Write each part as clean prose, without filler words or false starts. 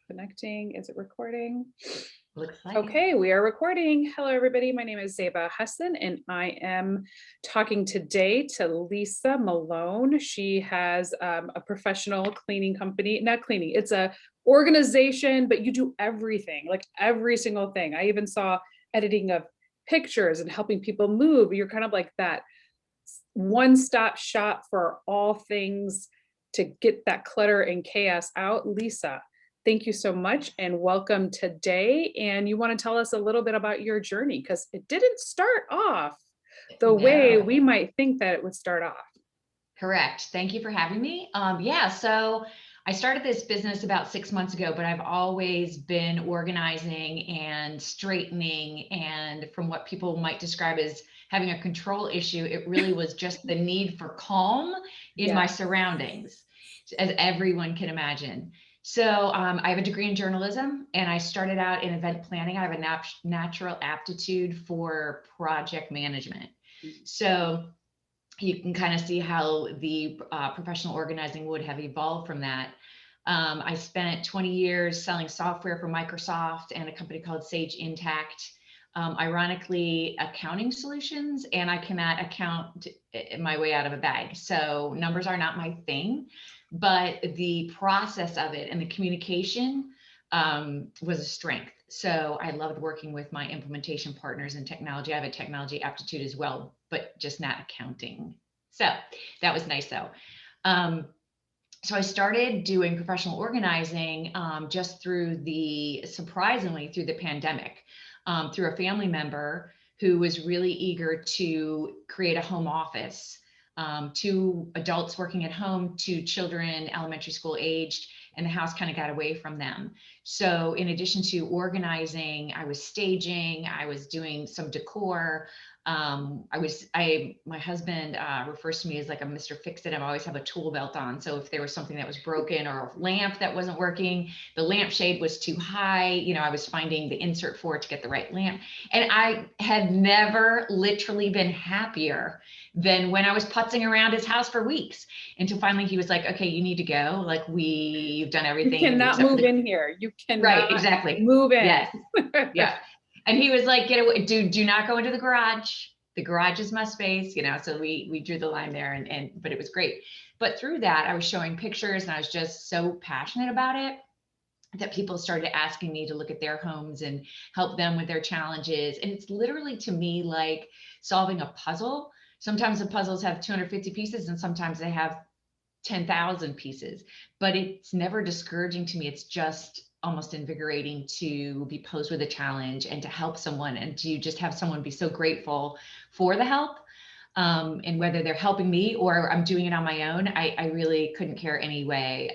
Connecting. Is it recording? Looks like Okay, we are recording. Hello, everybody. My name is Zeba Hassan, and I am talking today to Lisa Malone. She has a professional cleaning company, not cleaning, it's a organization, but you do everything, like every single thing. I even saw editing of pictures and helping people move. You're kind of like that one-stop shop for all things to get that clutter and chaos out. Lisa, thank you so much and welcome today. And you want to tell us a little bit about your journey because it didn't start off the way no. we might think that it would start off. Correct. Thank you for having me. So I started this business about 6 months ago, but I've always been organizing and straightening. And from what people might describe as having a control issue, it really was just the need for calm in my surroundings, as everyone can imagine. So I have a degree in journalism, and I started out in event planning. I have a natural aptitude for project management. So you can kind of see how the professional organizing would have evolved from that. I spent 20 years selling software for Microsoft and a company called Sage Intact. Ironically, accounting solutions, and I cannot account my way out of a bag. So numbers are not my thing, but the process of it and the communication was a strength. So I loved working with my implementation partners in technology. I have a technology aptitude as well, but just not accounting. So that was nice though. So I started doing professional organizing just surprisingly through the pandemic, through a family member who was really eager to create a home office. Two adults working at home, two children elementary school aged, and the house kind of got away from them. So in addition to organizing, I was staging, I was doing some decor. My husband refers to me as like a Mr. Fix-It. I always have a tool belt on. So if there was something that was broken or a lamp that wasn't working, the lampshade was too high, I was finding the insert for it to get the right lamp. And I had never literally been happier than when I was putzing around his house for weeks until finally he was like, okay, you need to go. Like you've done everything. You cannot move in here. You cannot right, exactly. move in. Yes. Yeah. And he was like, get away, do not go into the garage. The garage is my space, so we drew the line there but it was great. But through that, I was showing pictures and I was just so passionate about it that people started asking me to look at their homes and help them with their challenges. And it's literally to me like solving a puzzle. Sometimes the puzzles have 250 pieces and sometimes they have 10,000 pieces, but it's never discouraging to me. It's just almost invigorating to be posed with a challenge and to help someone and to just have someone be so grateful for the help. And whether they're helping me or I'm doing it on my own, I really couldn't care anyway.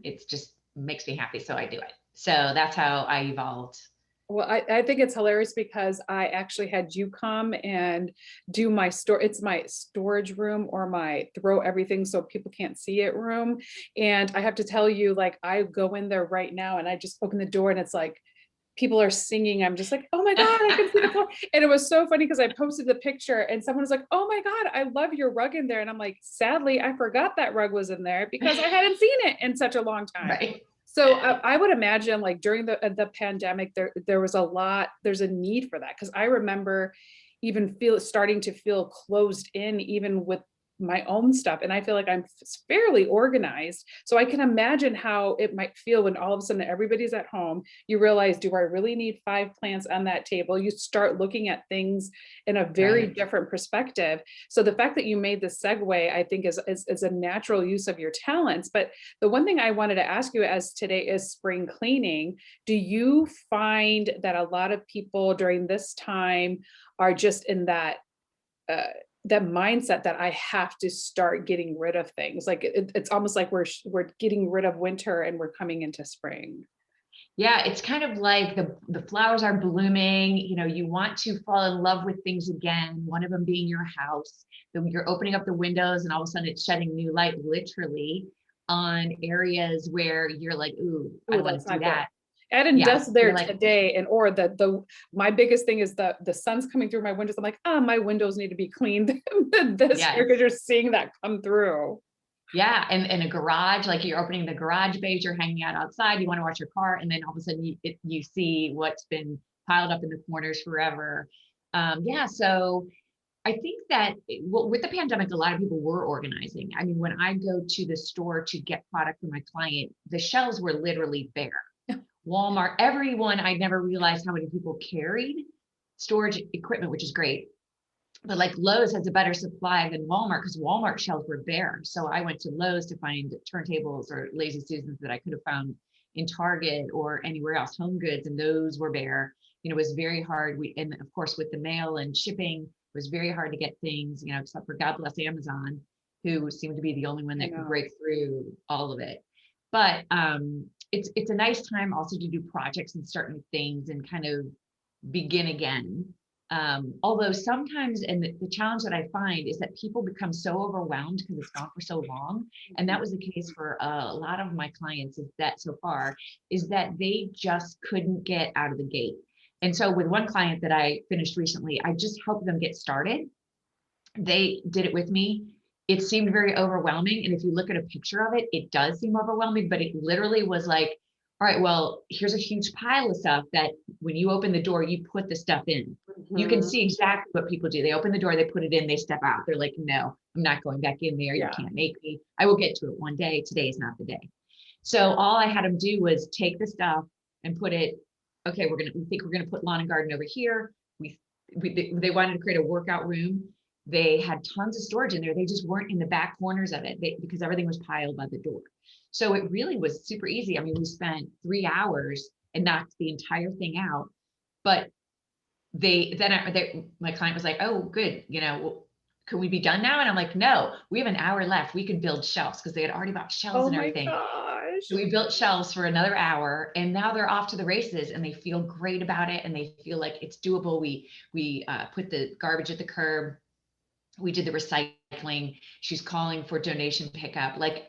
It's just makes me happy. So I do it. So that's how I evolved. Well, I think it's hilarious because I actually had you come and do my it's my storage room or my throw everything so people can't see it room. And I have to tell you, like, I go in there right now and I just open the door and it's like, people are singing. I'm just like, oh my God, I can see the floor. And it was so funny because I posted the picture and someone was like, oh my God, I love your rug in there. And I'm like, sadly, I forgot that rug was in there because I hadn't seen it in such a long time. Right. So I would imagine like during the pandemic, there's a need for that. Cause I remember even starting to feel closed in even with my own stuff. And I feel like I'm fairly organized. So I can imagine how it might feel when all of a sudden everybody's at home. You realize, do I really need 5 plants on that table? You start looking at things in a very different perspective. So the fact that you made this segue, I think is a natural use of your talents. But the one thing I wanted to ask you, as today is spring cleaning, do you find that a lot of people during this time are just in that mindset that I have to start getting rid of things? Like it's almost like we're getting rid of winter and we're coming into spring. Yeah, it's kind of like the flowers are blooming. You want to fall in love with things again. One of them being your house. Then you're opening up the windows and all of a sudden it's shedding new light, literally, on areas where you're like, ooh, I want to do that. Adding dust there today, and or my biggest thing is the sun's coming through my windows. I'm like, my windows need to be cleaned this year because you're seeing that come through. Yeah, and a garage, like you're opening the garage bays, you're hanging out outside, you want to wash your car, and then all of a sudden you see what's been piled up in the corners forever. Yeah, so I think that well, with the pandemic, a lot of people were organizing. I mean, when I go to the store to get product for my client, the shelves were literally bare. Walmart, everyone, I never realized how many people carried storage equipment, which is great. But like Lowe's has a better supply than Walmart because Walmart shelves were bare. So I went to Lowe's to find turntables or Lazy Susans that I could have found in Target or anywhere else, Home Goods, and those were bare. You know, it was very hard. And of course, with the mail and shipping, it was very hard to get things, you know, except for God bless Amazon, who seemed to be the only one I that could know. break through all of it. But it's a nice time also to do projects and certain things and kind of begin again. Although sometimes, and the challenge that I find is that people become so overwhelmed because it's gone for so long. And that was the case for a lot of my clients is that so far is that they just couldn't get out of the gate. And so with one client that I finished recently, I just helped them get started. They did it with me. It seemed very overwhelming. And if you look at a picture of it, it does seem overwhelming, but it literally was like, all right, well, here's a huge pile of stuff that when you open the door, you put the stuff in. You can Mhm. see exactly what people do. They open the door, they put it in, they step out. They're like, no, I'm not going back in there. You Yeah. can't make me. I will get to it one day. Today is not the day. So all I had them do was take the stuff and put it, okay, we think we're gonna put lawn and garden over here. They wanted to create a workout room. They had tons of storage in there. They just weren't in the back corners of it because everything was piled by the door. So it really was super easy. I mean, we spent 3 hours and knocked the entire thing out. But my client was like, oh, good. You know, well, can we be done now? And I'm like, no, we have an hour left. We could build shelves because they had already bought shelves Oh and my everything. gosh. So we built shelves for another hour and now they're off to the races and they feel great about it. And they feel like it's doable. We put the garbage at the curb. We did the recycling. She's calling for donation pickup. Like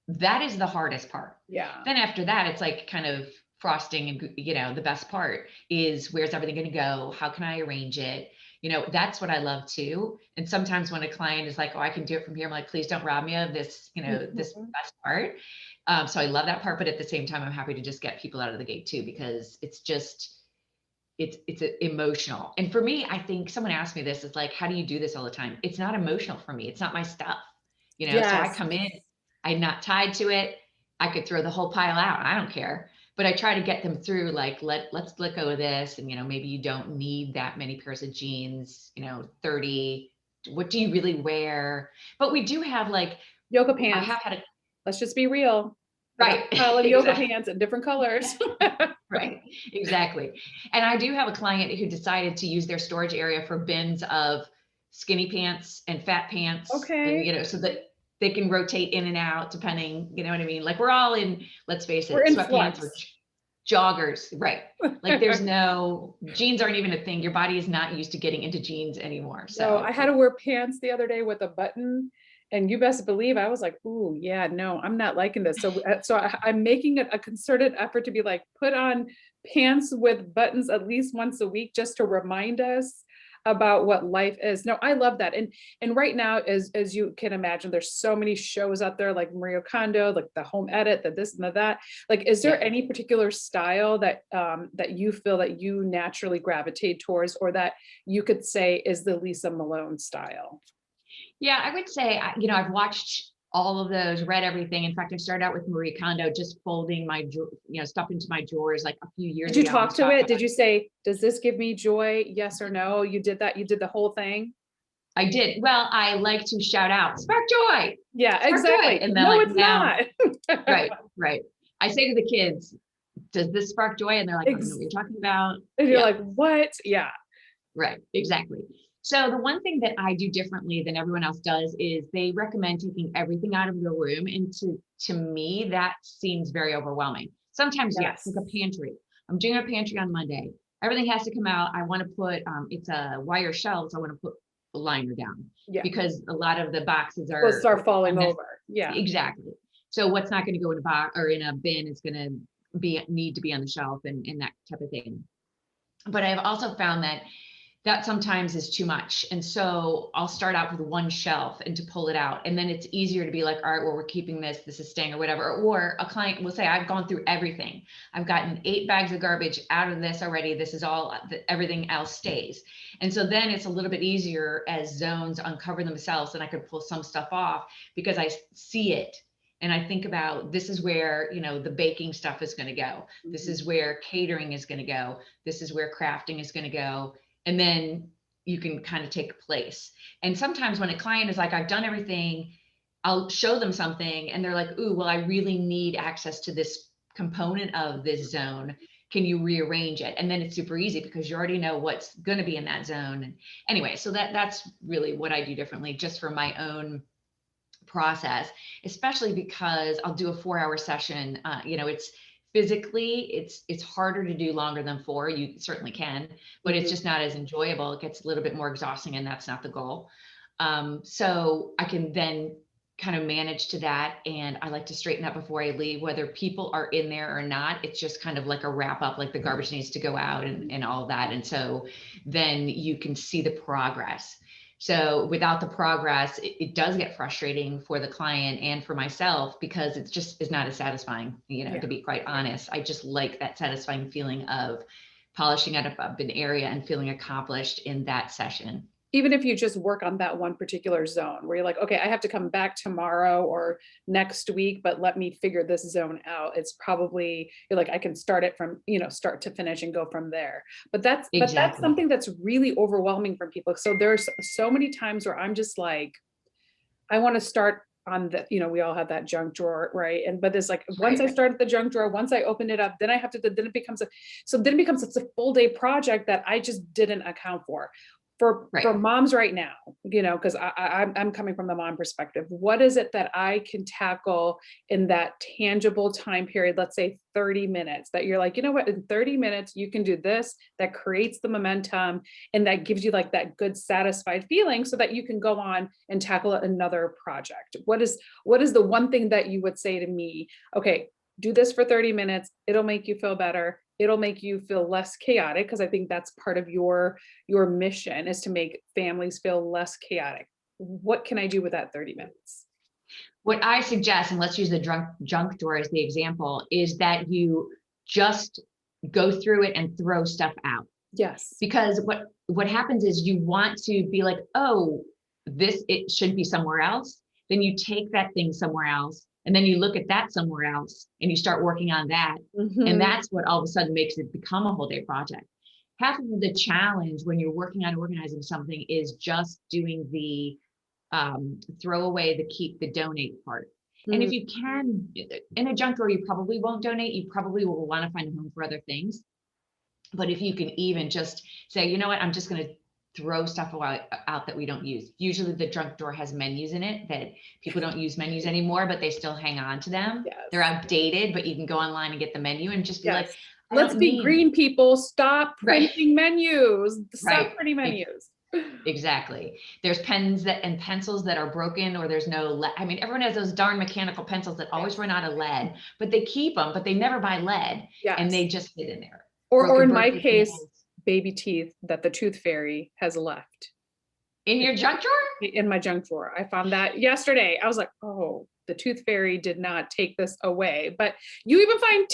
that is the hardest part. Yeah. Then after that, it's like kind of frosting and, you know, the best part is where's everything going to go? How can I arrange it? You know, that's what I love too. And sometimes when a client is like, oh, I can do it from here, I'm like, please don't rob me of this, you know, this Mhm. best part. So I love that part, but at the same time, I'm happy to just get people out of the gate too, because it's just, it's emotional. And for me, I think someone asked me this, it's like, how do you do this all the time? It's not emotional for me. It's not my stuff, you know? So I Yes. come in, I'm not tied to it. I could throw the whole pile out. I don't care. But I try to get them through like, let's let go of this. And, you know, maybe you don't need that many pairs of jeans, you know, 30. What do you really wear? But we do have like, Yoga I pants. have had a, Let's just be real. I got right, a pile of yoga exactly. pants in different colors. Right, exactly. And I do have a client who decided to use their storage area for bins of skinny pants and fat pants, and Okay. you know, so that they can rotate in and out depending, you know what I mean? Like we're all in, let's face We're it, in sweatpants or flux. joggers, right? Like there's no jeans aren't even a thing. Your body is not used to getting into jeans anymore. No, I So had to wear pants the other day with a button, and you best believe I was like, "Ooh, yeah, no, I'm not liking this." I'm making a concerted effort to be like, put on pants with buttons at least once a week just to remind us about what life is. No, I love that. And right now, as you can imagine, there's so many shows out there like Maria Kondo, like the home edit, the this and the that. Like, is there yeah. any particular style that that you feel that you naturally gravitate towards, or that you could say is the Lisa Malone style? Yeah, I would say, you know, I've watched all of those, read everything. In fact, I started out with Marie Kondo, just folding my, you know, stuff into my drawers like a few years Did you ago. I talk was to talking it? Did about, you say, "Does this give me joy? Yes or no?" You did that? You did the whole thing? I did. Well, I like to shout out, Yeah, spark joy. exactly. And then No, like it's now, not. right, right. I say to the kids, does this spark joy? And they're like, I don't know what Ex you're talking about. and you're Yeah. like, "What?" Yeah. Right, exactly. So the one thing that I do differently than everyone else does is they recommend taking everything out of your room. And to me, that seems very overwhelming. Sometimes, yes, like a Yes. pantry. I'm doing a pantry on Monday. Everything has to come out. I want to put it's a wire shelves. I want to put a liner down Yeah. because a lot of the boxes Will are start falling unnecessary. over. Yeah. Exactly. So what's not going to go in a box or in a bin is going to need to be on the shelf and that type of thing. But I've also found that that sometimes is too much. And so I'll start out with one shelf and to pull it out. And then it's easier to be like, all right, well, we're keeping this is staying or whatever. Or a client will say, I've gone through everything. I've gotten 8 bags of garbage out of this already. This is all, everything else stays. And so then it's a little bit easier as zones uncover themselves, and I could pull some stuff off because I see it. And I think about, this is where, the baking stuff is going to go. This is where catering is going to go. This is where crafting is going to go. And then you can kind of take place. And sometimes when a client is like, I've done everything, I'll show them something and they're like, ooh, well, I really need access to this component of this zone. Can you rearrange it? And then it's super easy because you already know what's going to be in that zone. And anyway, so that's really what I do differently, just for my own process, especially because I'll do a 4-hour session. It's physically, it's harder to do longer than 4. You certainly can, but it's just not as enjoyable. It gets a little bit more exhausting, and that's not the goal. So I can then kind of manage to that. And I like to straighten up before I leave, whether people are in there or not. It's just kind of like a wrap up, like the garbage needs to go out and all that. And so then you can see the progress. So without the progress, it does get frustrating for the client and for myself, because it's just is not as satisfying, to be quite honest. I just like that satisfying feeling of polishing up an area and feeling accomplished in that session. Even if you just work on that one particular zone where you're like, okay, I have to come back tomorrow or next week, but let me figure this zone out. It's probably, you're like, I can start it from, start to finish and go from there. But that's Exactly. something that's really overwhelming for people. So there's so many times where I'm just like, I want to start on the, we all have that junk drawer, right? But it's like, once I Right. start at the junk drawer, once I open it up, then I have to, then it becomes it's a full day project that I just didn't account for. For Right. moms right now, because I'm coming from the mom perspective. What is it that I can tackle in that tangible time period? Let's say 30 minutes, that you're like, you know what, in 30 minutes, you can do this, that creates the momentum, and that gives you like that good, satisfied feeling so that you can go on and tackle another project. What is the one thing that you would say to me? Okay, do this for 30 minutes. It'll make you feel better. It'll make you feel less chaotic, because I think that's part of your mission, is to make families feel less chaotic. What can I do with that 30 minutes? What I suggest, and let's use the junk drawer as the example, is that you just go through it and throw stuff out. Yes. Because what happens is you want to be like, oh, it should be somewhere else. Then you take that thing somewhere else, and then you look at that somewhere else, and you start working on that. And that's what all of a sudden makes it become a whole day project. Half of the challenge when you're working on organizing something is just doing the throw away, the keep, the donate part. And if you can, in a junk drawer, you probably won't donate. You probably will want to find a home for other things. But if you can even just say, you know what, I'm just going to throw stuff out that we don't use. Usually the junk drawer has menus in it that people don't use menus anymore, but they still hang on to them. Yes. They're outdated, but you can go online and get the menu and just be like, let's be green people. Stop printing menus. Stop printing menus. Exactly. There's pens and pencils that are broken, or there's no lead. I mean, everyone has those darn mechanical pencils that always run out of lead, but they keep them, but they never buy lead. And they just sit in there. Or in my case, baby teeth that the tooth fairy has left. In your junk drawer? In my junk drawer. I found that yesterday. I was like, oh, the tooth fairy did not take this away. But you even find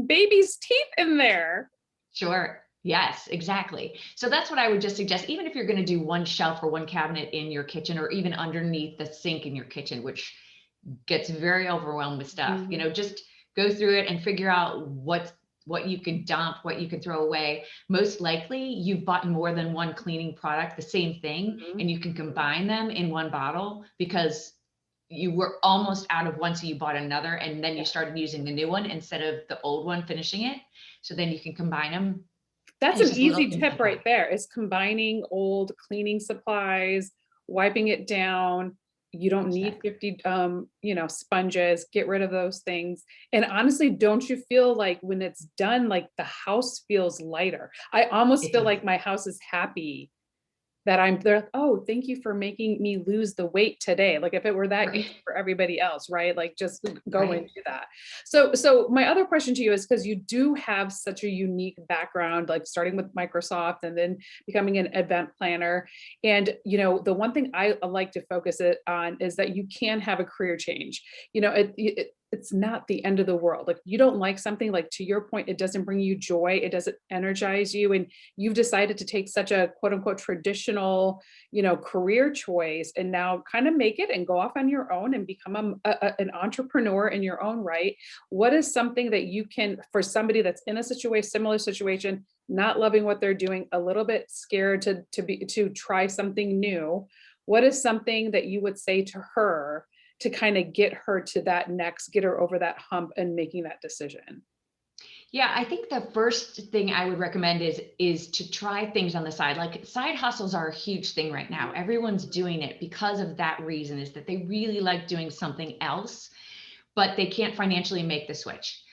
baby's teeth in there. Sure. Yes, exactly. So that's what I would just suggest. Even if you're going to do one shelf or one cabinet in your kitchen, or even underneath the sink in your kitchen, which gets very overwhelmed with stuff, just go through it and figure out what you can dump, what you can throw away. Most likely you've bought more than one cleaning product, the same thing, and you can combine them in one bottle because you were almost out of one, so you bought another, and then you started using the new one instead of the old one finishing it. So then you can combine them. That's an easy tip right there, is combining old cleaning supplies, wiping it down. You don't need 50, sponges. Get rid of those things. And honestly, don't you feel like when it's done, like the house feels lighter? I almost feel like my house is happy that they're like, oh, thank you for making me lose the weight today. Like if it were that Right. easy for everybody else, right? Like just go and Right. do that. So my other question to you is, because you do have such a unique background, like starting with Microsoft and then becoming an event planner. And, the one thing I like to focus it on is that you can have a career change. It's not the end of the world. Like you don't like something, like to your point, it doesn't bring you joy, it doesn't energize you, and you've decided to take such a quote unquote traditional, career choice and now kind of make it and go off on your own and become an entrepreneur in your own right. What is something that you can, for somebody that's in a similar situation, not loving what they're doing, a little bit scared to try something new? What is something that you would say to her to kind of get her to that next, get her over that hump and making that decision? Yeah, I think the first thing I would recommend is to try things on the side. Like side hustles are a huge thing right now. Everyone's doing it because of that reason, is that they really like doing something else, but they can't financially make the switch.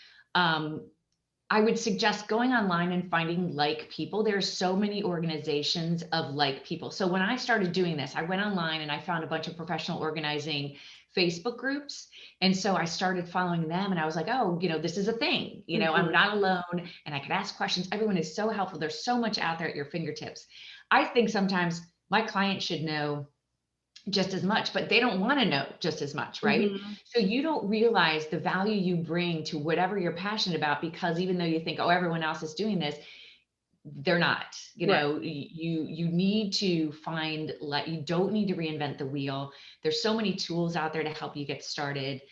I would suggest going online and finding like people. There's so many organizations of like people. So when I started doing this, I went online and I found a bunch of professional organizing Facebook groups. And so I started following them and I was like, oh, this is a thing. I'm Mhm. not alone and I could ask questions. Everyone is so helpful. There's so much out there at your fingertips. I think sometimes my clients should know just as much, but they don't want to know just as much, right? Mhm. So you don't realize the value you bring to whatever you're passionate about, because even though you think, oh, everyone else is doing this, they're not. Right. You need to find, like, you don't need to reinvent the wheel. There's so many tools out there to help you get started.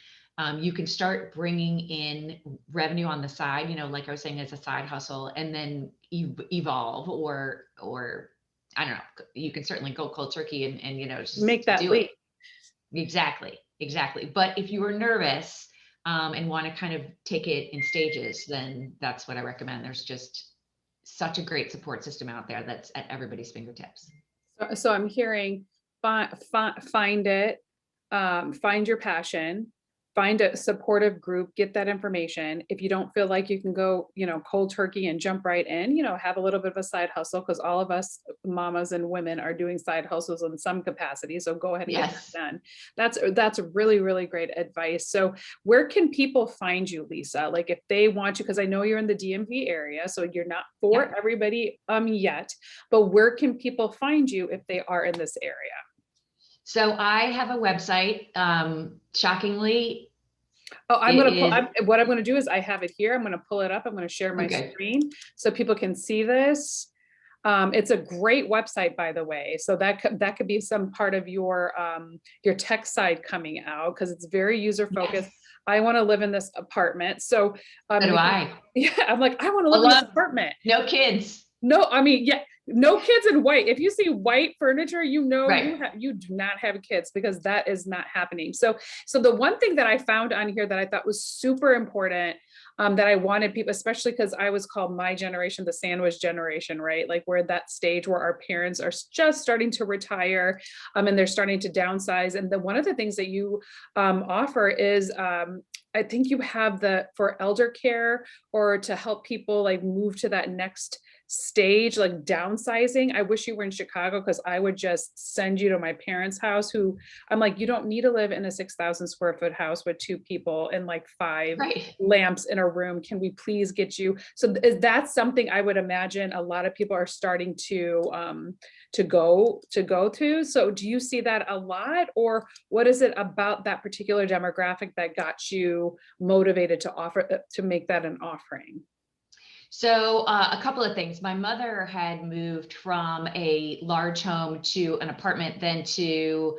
You can start bringing in revenue on the side, like I was saying, as a side hustle, and then evolve, or I don't know, you can certainly go cold turkey and Make just that do it. leap. Exactly, exactly. But if you are nervous, and want to kind of take it in stages, then that's what I recommend. There's just such a great support system out there that's at everybody's fingertips. So I'm hearing, find it, find your passion, find a supportive group, get that information. If you don't feel like you can go, cold turkey and jump right in, have a little bit of a side hustle, because all of us mamas and women are doing side hustles in some capacity. So go ahead and get Yes. that done. That's really, really great advice. So where can people find you, Lisa? Like if they want to, because I know you're in the DMV area, so you're not for Yep. everybody yet, but where can people find you if they are in this area? So I have a website. Shockingly, Oh, I'm it gonna pull, is what I'm gonna do is I have it here. I'm gonna pull it up. I'm gonna share my okay. screen so people can see this. It's a great website, by the way. So that could be some part of your tech side coming out, because it's very user focused. Yes. I want to live in this apartment. So So do I. yeah, I'm like, I want to live in this Alone. apartment. No kids. No, I mean, yeah, no kids in white. If you see white furniture, Right. you do not have kids, because that is not happening. So the one thing that I found on here that I thought was super important, that I wanted people, especially because I was called my generation, the sandwich generation, right? Like we're at that stage where our parents are just starting to retire, and they're starting to downsize. And one of the things that you offer is, I think you have for elder care, or to help people like move to that next stage, like downsizing. I wish you were in Chicago, because I would just send you to my parents' house, who I'm like, you don't need to live in a 6,000 square foot house with two people and like five Right. lamps in a room. Can we please get you? So that's something I would imagine a lot of people are starting to go to. So do you see that a lot, or what is it about that particular demographic that got you motivated to make that an offering? So a couple of things. My mother had moved from a large home to an apartment, then to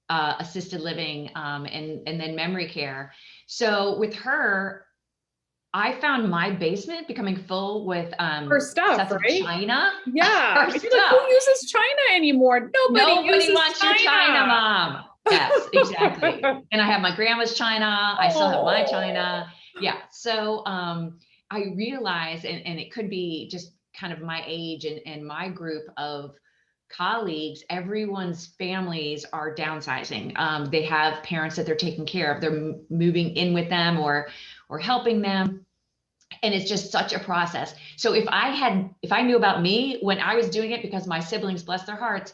assisted living, and then memory care. So with her, I found my basement becoming full with For stuff, sets of right? china, Yeah. her And you're like, who stuff. uses China anymore? Nobody Nobody uses wants your china, China. mom. Yes, exactly. And I have my grandma's china. I still have my Oh. china. Yeah. So I realize, and it could be just kind of my age and my group of colleagues, everyone's families are downsizing. They have parents that they're taking care of. They're moving in with them or helping them. And it's just such a process. So if I knew about me when I was doing it, because my siblings, bless their hearts,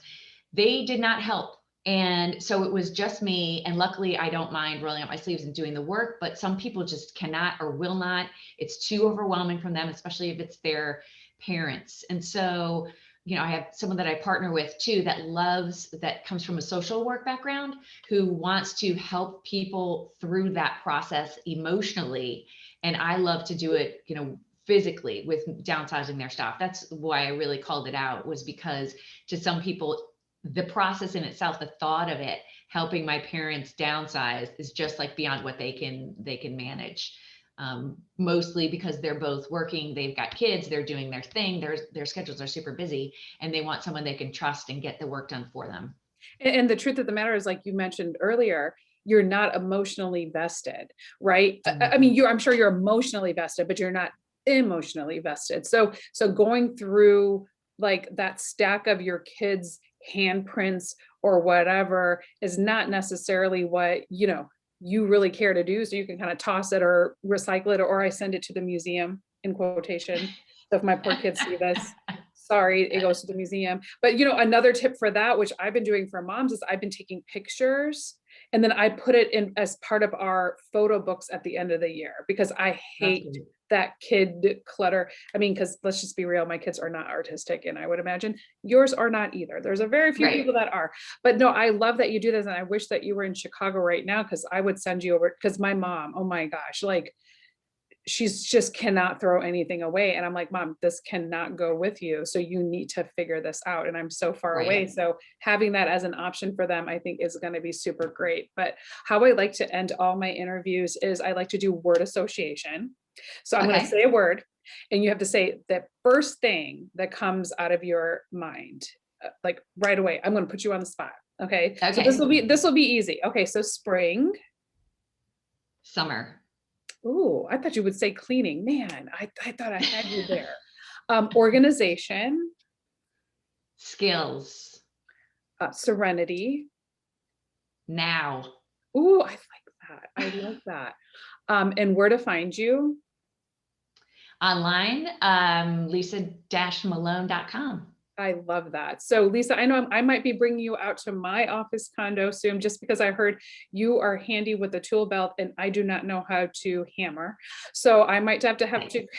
they did not help. And so it was just me. And luckily I don't mind rolling up my sleeves and doing the work, but some people just cannot or will not. It's too overwhelming from them, especially if it's their parents. And so, I have someone that I partner with too, that comes from a social work background, who wants to help people through that process emotionally. And I love to do it, physically with downsizing their stuff. That's why I really called it out, was because to some people, the process in itself, the thought of it, helping my parents downsize, is just like beyond what they can manage. Mostly because they're both working, they've got kids, they're doing their thing, their schedules are super busy, and they want someone they can trust and get the work done for them. And the truth of the matter is, like you mentioned earlier, you're not emotionally vested, right? I mean, I'm sure you're emotionally vested, but you're not emotionally vested. So going through like that stack of your kids' handprints or whatever is not necessarily what, you really care to do. So you can kind of toss it or recycle it, or I send it to the museum, in quotation. So if my poor kids see this, sorry, it goes to the museum. But another tip for that, which I've been doing for moms, is I've been taking pictures and then I put it in as part of our photo books at the end of the year, because I hate that kid clutter. I mean, because let's just be real, my kids are not artistic, and I would imagine yours are not either. There's a very few people that are. But no, I love that you do this, and I wish that you were in Chicago right now, because I would send you over, because my mom, oh my gosh, like she's just cannot throw anything away. And I'm like, Mom, this cannot go with you. So you need to figure this out. And I'm so far away. So having that as an option for them, I think is going to be super great. But how I like to end all my interviews is I like to do word association. So I'm going to say a word and you have to say the first thing that comes out of your mind, like right away. I'm going to put you on the spot. Okay. So this will be easy. Okay. So spring. Summer. Ooh, I thought you would say cleaning. Man, I thought I had you there. Organization. Skills. Serenity. Now. Ooh, I like that. I like that. And where to find you? Online, lisa-malone.com. I love that. So Lisa, I know I might be bringing you out to my office condo soon, just because I heard you are handy with the tool belt and I do not know how to hammer. So I might have to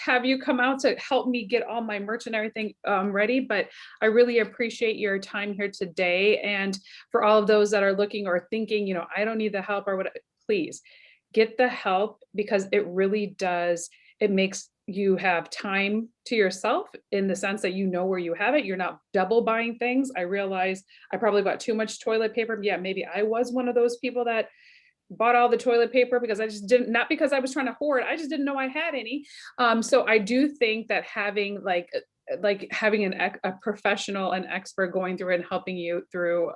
have you come out to help me get all my merch and everything ready. But I really appreciate your time here today. And for all of those that are looking or thinking, I don't need the help or what, please get the help, because it really does. It makes you have time to yourself, in the sense that where you have it. You're not double buying things. I realize I probably bought too much toilet paper. Yeah, maybe I was one of those people that bought all the toilet paper because I just didn't, not because I was trying to hoard, I just didn't know I had any. So I do think that having having a professional, an expert going through and helping you through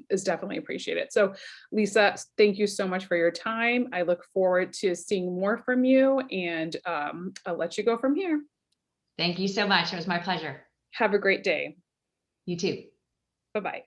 is definitely appreciated. So Lisa, thank you so much for your time. I look forward to seeing more from you, and I'll let you go from here. Thank you so much. It was my pleasure. Have a great day. You too. Bye-bye.